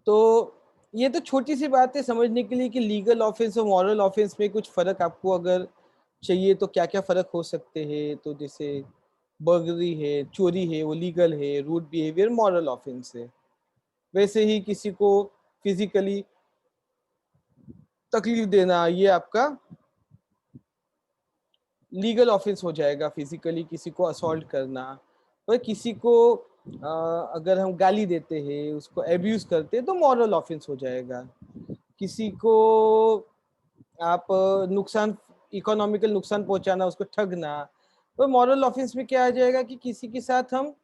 तो ये तो छोटी सी बात है समझने के लिए कि लीगल ऑफेंस और मॉरल ऑफेंस में कुछ फर्क आपको अगर चाहिए तो क्या क्या फर्क हो सकते हैं। तो जैसे बर्गरी है, चोरी है, वो लीगल है, रूड बिहेवियर मॉरल ऑफेंस है। वैसे ही किसी को फिजिकली तकलीफ देना ये आपका लीगल ऑफेंस हो जाएगा। फिजिकली किसी को असॉल्ट करना, और किसी को अगर हम गाली देते हैं, उसको एब्यूज करते हैं, तो मॉरल ऑफेंस हो जाएगा। किसी को आप नुकसान, इकोनॉमिकल नुकसान पहुंचाना, उसको ठगना, तो मॉरल ऑफेंस में क्या आ जाएगा कि किसी के साथ हम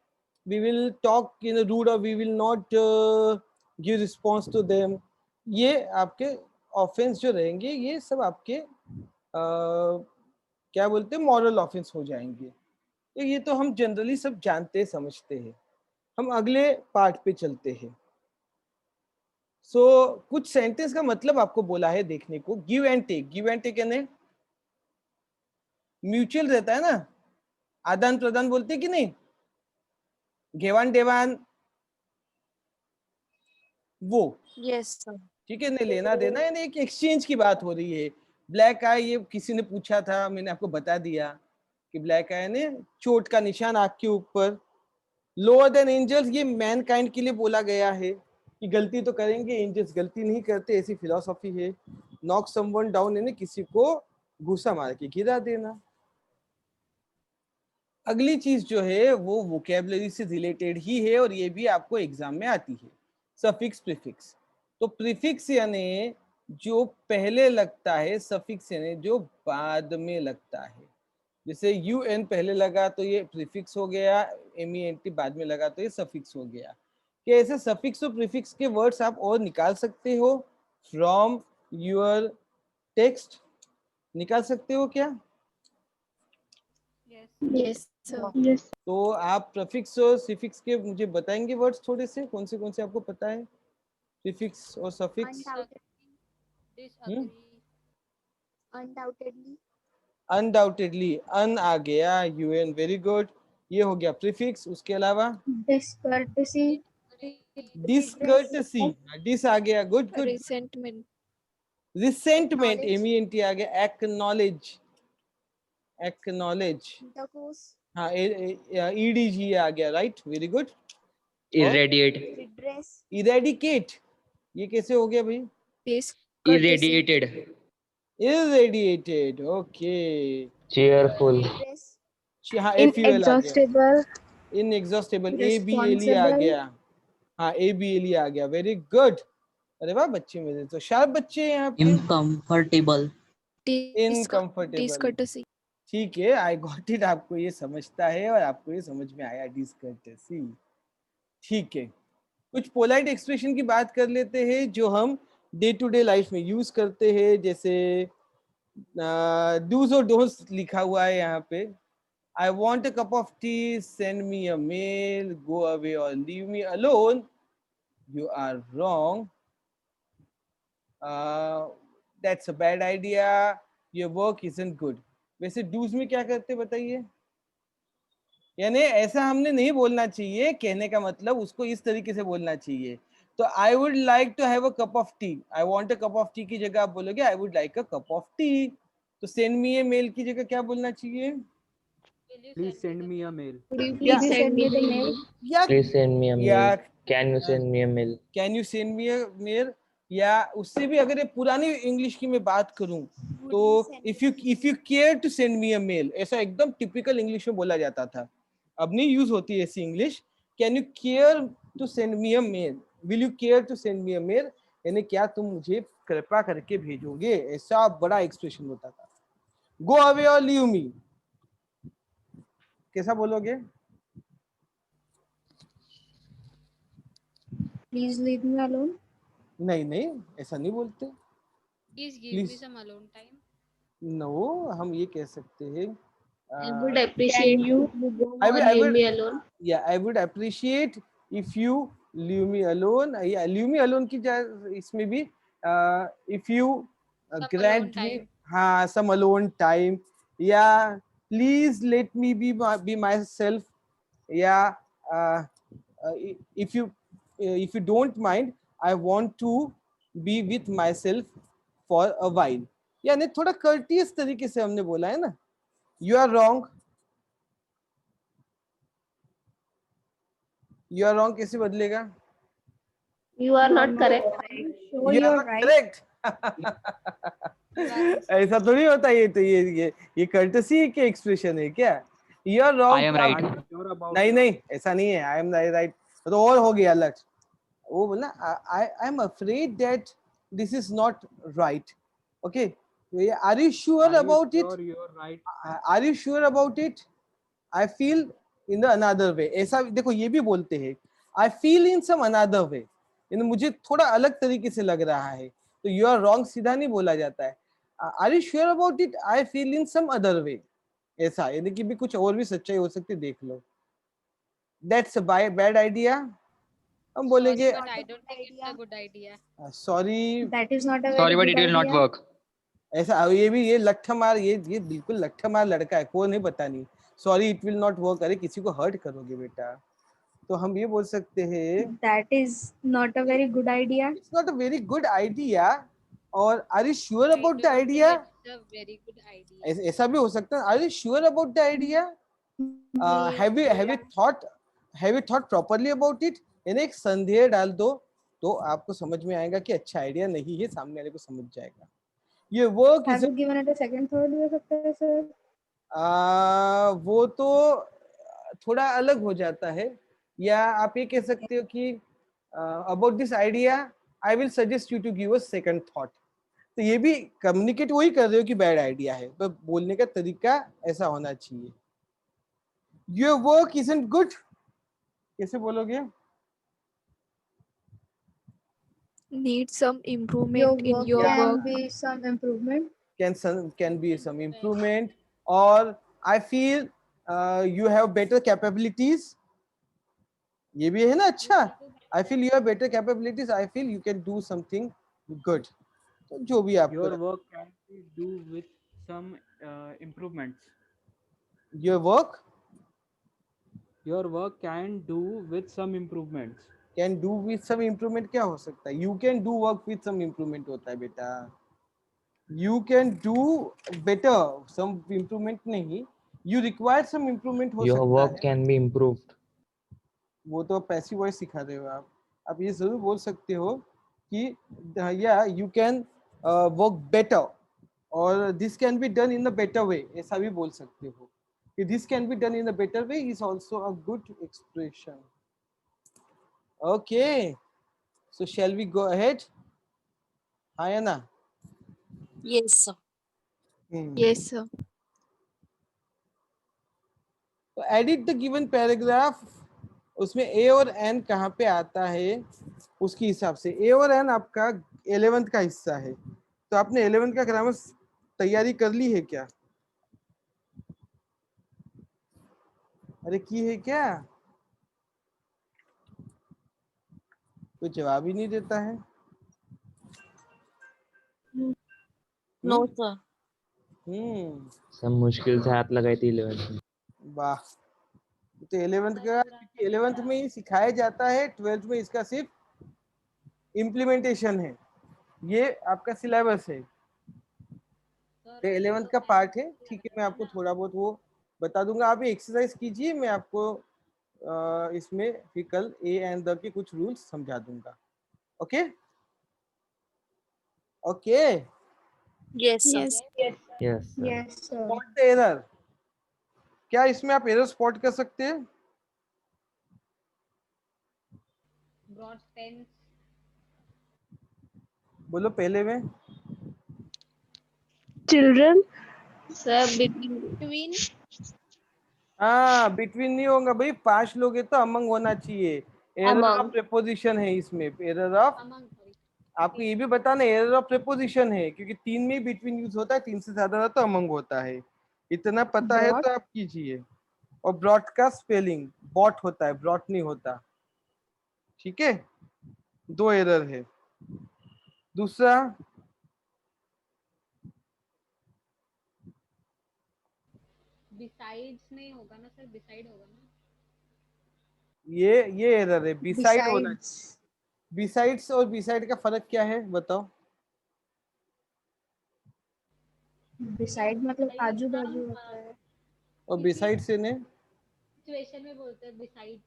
we will talk in a rude और we will not give response to them. ये आपके ऑफेंस जो रहेंगे ये सब आपके क्या बोलते हैं मॉरल ऑफेंस हो जाएंगे। तो ये तो हम जनरली सब जानते समझते हैं। हम अगले पार्ट पे चलते हैं। कुछ सेंटेंस का मतलब आपको बोला है देखने को, give and take. Give and take यानी म्यूचुअल रहता है ना, आदान प्रदान बोलते कि नहीं, घेवान देवान, वो यस सर। ठीक है, नहीं लेना देना, यानी एक एक्सचेंज की बात हो रही है। ब्लैक आई, ये किसी ने पूछा था, मैंने आपको बता दिया कि ब्लैक आई ने चोट का निशान आंख के ऊपर। लोअर देन एंजल्स, ये मैन काइंड के लिए बोला गया है कि गलती तो करेंगे, एंजल्स गलती नहीं करते, ऐसी फिलॉसफी है। नॉक समवन डाउन यानी किसी को घुसा मार के गिरा देना। अगली चीज जो है वो वोकेबलरी से रिलेटेड ही है और ये भी आपको एग्जाम में आती है, सफिक्स प्रीफिक्स। तो प्रीफिक्स यानी जो पहले लगता है, सफिक्स यानी जो बाद में लगता है। जैसे यू एन पहले लगा तो ये प्रीफिक्स हो गया, एम ई एन टी बाद में लगा तो ये सफिक्स हो गया। कि ऐसे सफिक्स और प्रीफिक्स के वर्ड्स आप और निकाल सकते हो फ्रॉम योर टेक्स्ट? निकाल सकते हो क्या? Yes sir. तो आप प्रीफिक्स और सफिक्स के मुझे बताएंगे वर्ड्स थोड़े से, कौन से आपको पता है प्रीफिक्स और सफिक्स? अनडाउटेडली। अनडाउटेडली, अन आ गया, यू एन, वेरी गुड, ये हो गया प्रीफिक्स। उसके अलावा डिसकर्टेसी। डिसकर्टेसी, डिस आ गया, good good. Resentment. Resentment, M E N T आ गया। Acknowledge, acknowledge, intercourse. हाँ, ईडीजी आ गया, right, very good. Irradiate, redress. Eradicate, ये कैसे हो गया भाई? Irradiated, irradiated, okay. Cheerful, redress. हाँ, एफ्यूएल आ गया। Inexhaustible. Inexhaustible, A B L E आ गया। हाँ, ए बी एल ई आ गया, वेरी गुड। अरे वाह बच्चे, मेरे तो शार्प बच्चे हैं यहाँ पे। Uncomfortable, uncomfortable, डिसकर्टेसी। ठीक है, आई गॉट इट। आपको ये समझता है और आपको ये समझ में आया, डिसकर्टेसी, ठीक है। कुछ पोलाइट एक्सप्रेशन की बात कर लेते हैं जो हम डे टू डे लाइफ में यूज करते हैं। जैसे डूज और डोंट्स लिखा हुआ है यहाँ पे। I want a cup of tea, send me a mail, go away or leave me alone. You are wrong. That's a bad idea. Your work isn't good. वैसे डूज में क्या करते बताइए? यानी ऐसा हमने नहीं बोलना चाहिए, कहने का मतलब उसको इस तरीके से बोलना चाहिए। तो I would like to have a cup of tea, I want a cup of tea की जगह आप बोलोगे I would like a cup of tea. तो सेंड मी ए मेल की जगह क्या बोलना चाहिए? Please send me a mail. या Please send me the mail. या प्लीज सेंड मी अ या mail, can you send me a mail, can you send me a mail. या उससे भी अगर ये पुरानी इंग्लिश की मैं बात करूं तो if you care to send me a mail, ऐसा एकदम टिपिकल इंग्लिश में बोला जाता था। अब नहीं यूज होती ऐसी English. Can you care to send me a mail, will you care to send me a mail, यानी क्या तुम मुझे कृपा करके भेजोगे, ऐसा बड़ा एक्सप्रेशन होता था। गो अवे और लीव मी, कैसा बोलोगे? Please leave me alone. नहीं नहीं, ऐसा नहीं बोलते। Please give me some alone time. No, हम ये कह सकते हैं I would appreciate you to go I or will, I leave will, me alone. yeah, I would appreciate if you leave me alone. Yeah, leave me alone की इसमें भी if you Some grant alone me, time. हाँ, some alone time. Yeah, please let me be myself. Yeah, if you don't mind, I want to be with myself for a while. यानी थोड़ा courteous तरीके से हमने बोला है ना. You are wrong. You are wrong कैसे बदलेगा? You are not correct. Sure, You are you're not right. correct. ऐसा थोड़ी होता है. ये तो ये courtesy के expression है क्या? You are wrong. I am right. आप- Sure about नहीं नहीं ऐसा नहीं है. I am right. तो और हो गया अलग. वो बोला I am afraid that this is not right. Okay. Are you sure about it? Sure, you're right. Are you sure about it? I feel in the another way. ऐसा देखो ये भी बोलते हैं. I feel in some another way. यानी मुझे थोड़ा अलग तरीके से लग रहा है. तो you are wrong सीधा नहीं बोला जाता है. Are you sure about it? I feel in some other way. ऐसा यानी कि भी कुछ और भी सच्चाई हो सकती है, देख लो. That's a bad idea. हम बोलेंगे Sorry, but I don't think it's a good idea. Sorry. That is not a Sorry, very but good it will not idea. work. ऐसा ये भी ये लट्ठमार ये बिल्कुल लट्ठमार लड़का है. को नहीं पता नहीं. Sorry it will not work. अरे किसी को हर्ट करोगे बेटा. तो हम ये बोल सकते हैं That is not a very good idea. It's not a very good idea. और are you sure I about the don't think idea. it's a very good idea. ऐसा भी हो सकता है. Are you sure about the idea. Have you thought properly about it. यानी एक संदेह डाल दो तो आपको समझ में आएगा कि अच्छा आइडिया नहीं है. सामने वाले को समझ जाएगा. ये work Have is you given it a second thought भी हो सकता है sir? वो तो थोड़ा अलग हो जाता है. या आप ये कह सकते हो कि about this idea I will suggest you to give a second thought. तो ये भी कम्युनिकेट वही कर रहे हो कि बैड आइडिया है. पर बोलने का तरीका ऐसा होना चाहिए. योर वर्क इजंट गुड कैसे बोलोगे. Need some improvement Your in work your can work. be some improvement. can be some improvement. Or I feel you have better capabilities. ये भी है ना. अच्छा I feel you have better capabilities. I feel you can do something good. तो जो भी आपको Your work can be do with some improvements. your work Your work can do with some improvements. can do with some improvement क्या हो सकता है. You can do work with some improvement होता है बेटा. You can do better some improvement नहीं. You require some improvement हो Your सकता work है. can be improved. वो तो पैसिव वॉइस सिखा रहे हो आप. आप ये जरूर बोल सकते हो कि या यू कैन वर्क बेटर और this can be done in a better way. ऐसा भी बोल सकते हो कि this can be done in a better way is also a good expression. Okay so shall we go ahead. हाँ या ना. Yes sir. Yes sir. तो एडिट द गिवन पैराग्राफ. उसमें ए और एन कहाँ पे आता है उसके हिसाब से. ए और एन आपका 11th का हिस्सा है. तो आपने 11th का ग्रामर तैयारी कर ली है क्या. अरे की है क्या. कोई जवाब ही नहीं देता है. No sir. सब मुश्किल से हाथ लगाई थी 11th में. वाह. तो 11th का 11th में ही सिखाया जाता है. 12th में इसका सिर्फ इम्प्लीमेंटेशन है. ये आपका सिलेबस है. तो 11th का पार्ट है. ठीक है मैं आपको थोड़ा बहुत वो बता दूंगा. आप ये एक्सरसाइज कीजिए. मैं आपको इसमें फिर कल ए एंड द के कुछ रूल्स समझा दूंगा. Okay okay. Yes sir. Yes. Yes, sir. Yes, sir. Spot the error. क्या इसमें आप एरर स्पॉट कर सकते हैं. Broad sense. बोलो पहले में. Children. Sir, between Between. हाँ बिटवीन नहीं होगा भाई. 5 लोग है तो अमंग होना चाहिए. Error of Among. प्रीपोजिशन है इसमें. Error of Among. Sorry. आपको ये भी बताना एरर ऑफ प्रीपोजिशन है क्योंकि 3 में बिटवीन यूज होता है. 3 से ज्यादा तो अमंग होता है. इतना पता है तो आप कीजिए. और ब्रॉड का स्पेलिंग बॉट होता है. ब्रॉट नहीं होता. ठीक है. 2 एरर है. दूसरा Besides नहीं होगा ना sir. Beside होगा ना. ये एरर है. बिसाइड होना चाहिए. besides. बिसाइड्स और बिसाइड का फर्क क्या है बताओ? Beside मतलब आजू बाजू होता है. और बिसाइड से ने सिचुएशन में बोलते हैं बिसाइड,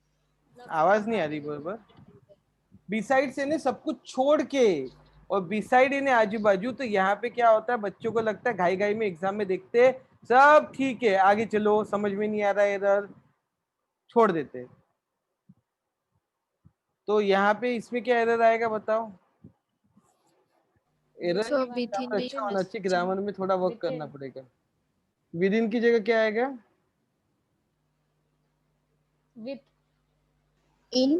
मतलब आवाज नहीं आ रही बराबर. बिसाइड से ने सब कुछ छोड़ के, और बिसाइड इन्हें आजू बाजू. तो यहाँ पे क्या होता है, बच्चों को लगता है घाई घाई में एग्जाम में देखते हैं सब ठीक है, आगे चलो, समझ में नहीं आ रहा है, एरर छोड़ देते हैं. तो यहाँ पे इसमें क्या एरर आएगा बताओ? एरर So within the अच्छा होना चाहिए, question. ग्रामर में थोड़ा वर्क करना पड़ेगा. विद इन की जगह क्या आएगा? With In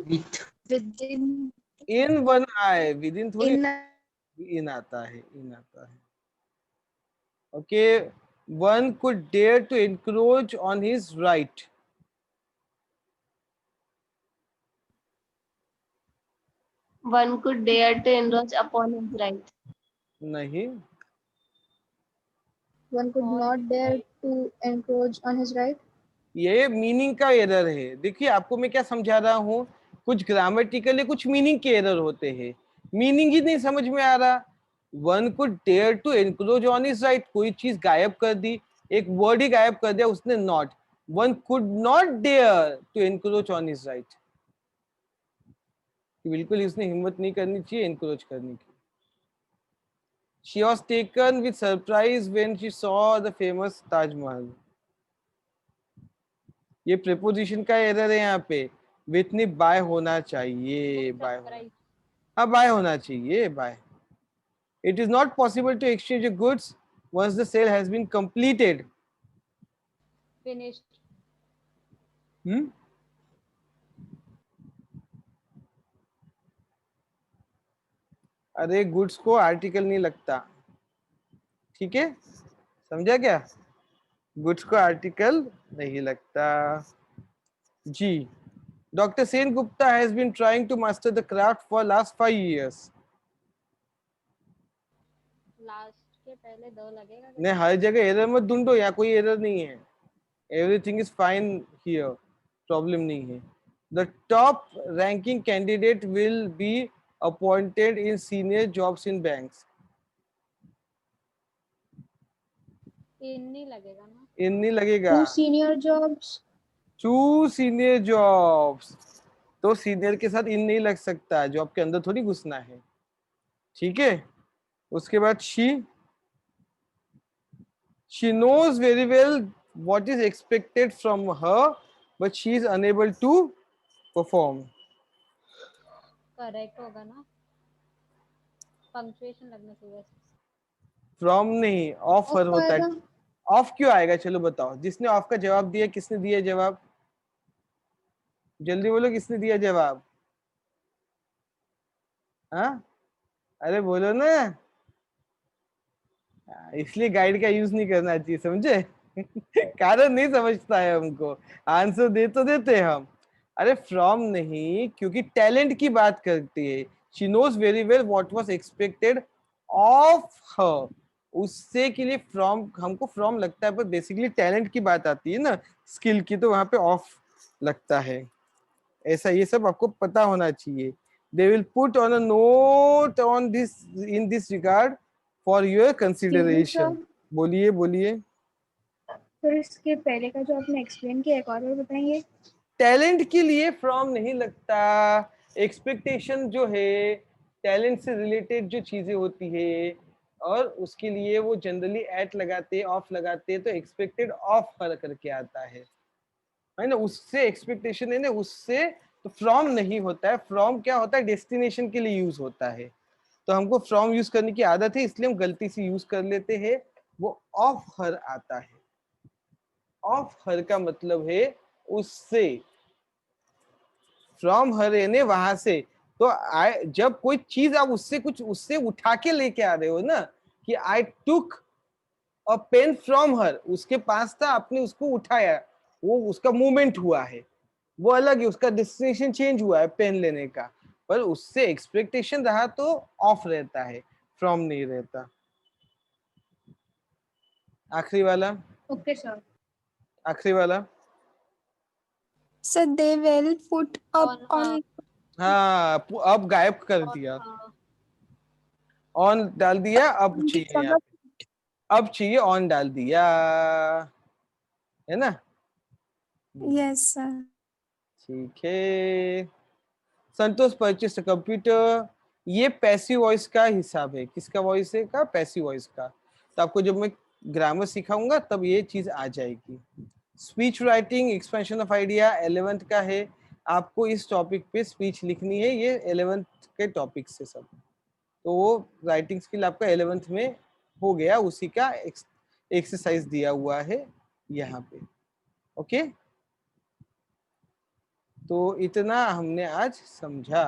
Within. In one आए, विद इन थोड़ी. in इन आता है, इन आता है. Okay. One could dare to encroach on his right. one could dare to encroach upon his right. नहीं. One could not dare to encroach on his right. ये meaning का error है. देखिए आपको मैं क्या समझा रहा हूँ, कुछ ग्रामेटिकली कुछ मीनिंग के एरर होते हैं, मीनिंग ही नहीं समझ में आ रहा. One could dare to encroach on his right, कोई चीज गायब कर दी, एक वर्ड ही गायब कर दिया उसने, not. One could not dare to encroach on his right. बिल्कुल इसने हिम्मत नहीं करनी चाहिए एनक्रोच करने की. She was taken with surprise when she saw the famous Taj Mahal. ये प्रेपोजिशन का एरर है यहाँ पे. विथ नहीं बाय होना चाहिए, बाय. हाँ बाय होना चाहिए, bye. It is not possible to exchange your goods once the sale has been completed. Finished. Hmm? अरे गुड्स को आर्टिकल नहीं लगता, ठीक है, समझा क्या? गुड्स को आर्टिकल नहीं लगता. जी. Dr. Sen Gupta has been trying to master the craft for last 5 years. Last के पहले दो लगेगा. ने हर जगह एरर मत ढूंढो, यहाँ कोई एरर नहीं है. Everything is fine here, problem नहीं है. The top ranking candidate will be appointed in senior jobs in banks. In नहीं लगेगा ना. इन नहीं लगेगा. Two senior jobs. Two senior jobs. तो सीनियर के साथ इन नहीं लग सकता, जॉब के अंदर थोड़ी घुसना है, ठीक है. उसके बाद she knows very well what is expected from her, but she is unable to perform. Correct होगा ना, पंक्चुएशन लगना चाहिए. From नहीं, ऑफ हर होता है. ऑफ क्यों आएगा, चलो बताओ. जिसने ऑफ का जवाब दिया, किसने दिया जवाब? जल्दी बोलो, किसने दिया जवाब? हाँ, अरे बोलो ना. इसलिए गाइड का यूज नहीं करना चाहिए, समझे? कारण नहीं समझता है हमको, आंसर दे तो देते हम. अरे फ्रॉम नहीं, क्योंकि टैलेंट की बात करती है. She knows very well what was expected of her. उससे के लिए फ्रॉम, हमको फ्रॉम लगता है, पर बेसिकली टैलेंट की बात आती है ना, स्किल की, तो वहां पे ऑफ लगता है. ऐसा ये सब आपको पता होना चाहिए. They will put on a note on this, in this regard, for your consideration. बोलिए बोलिए. फिर इसके पहले का जो आपने एक्सप्लेन किया, एक और बार बताएंगे? टैलेंट के लिए फ्रॉम नहीं लगता. एक्सपेक्टेशन जो है, टैलेंट से रिलेटेड जो चीजें होती है, और उसके लिए वो जनरली एट लगाते, ऑफ लगाते, तो एक्सपेक्टेड ऑफ हर करके आता है ना. उससे एक्सपेक्टेशन है ना, उससे तो फ्रॉम नहीं होता है. फ्रॉम क्या होता है, डेस्टिनेशन के लिए यूज होता है. तो हमको फ्रॉम यूज करने की आदत है, इसलिए हम गलती से यूज कर लेते हैं. वो ऑफ हर आता है. ऑफ हर का मतलब है उससे. फ्रॉम हर यानी वहां से. तो आई, जब कोई चीज आप उससे कुछ उससे उठा के लेके आ रहे हो ना, कि आई टुक अ पेन फ्रॉम हर, उसके पास था, आपने उसको उठाया, वो उसका मूवमेंट हुआ है, वो अलग है, उसका डेस्टिनेशन चेंज हुआ है पेन लेने का. पर उससे एक्सपेक्टेशन रहा तो ऑफ रहता है, फ्रॉम नहीं रहता. आखिरी वाला. Okay sir. आखिरी वाला. So they will put up on. हाँ अब गायब कर दिया, हाँ, ऑन डाल दिया, अब चाहिए यहाँ पे, अब चाहिए ऑन डाल दिया, है ना? Yes sir. ठीक है। संतोष परचेस कंप्यूटर, ये पैसिव वॉइस का हिसाब है। किसका वॉइस है? का पैसिव वॉइस का। तो आपको जब मैं ग्रामर सिखाऊंगा तब ये चीज आ जाएगी। Speech writing expansion of idea 11th का है। आपको इस टॉपिक पे स्पीच लिखनी है, ये 11th के टॉपिक से सब। तो वो राइटिंग स्किल आपका 11th में हो गया, उसी का एक्सरसाइज दिया हुआ है यहाँ पे। ओके, तो इतना हमने आज समझा।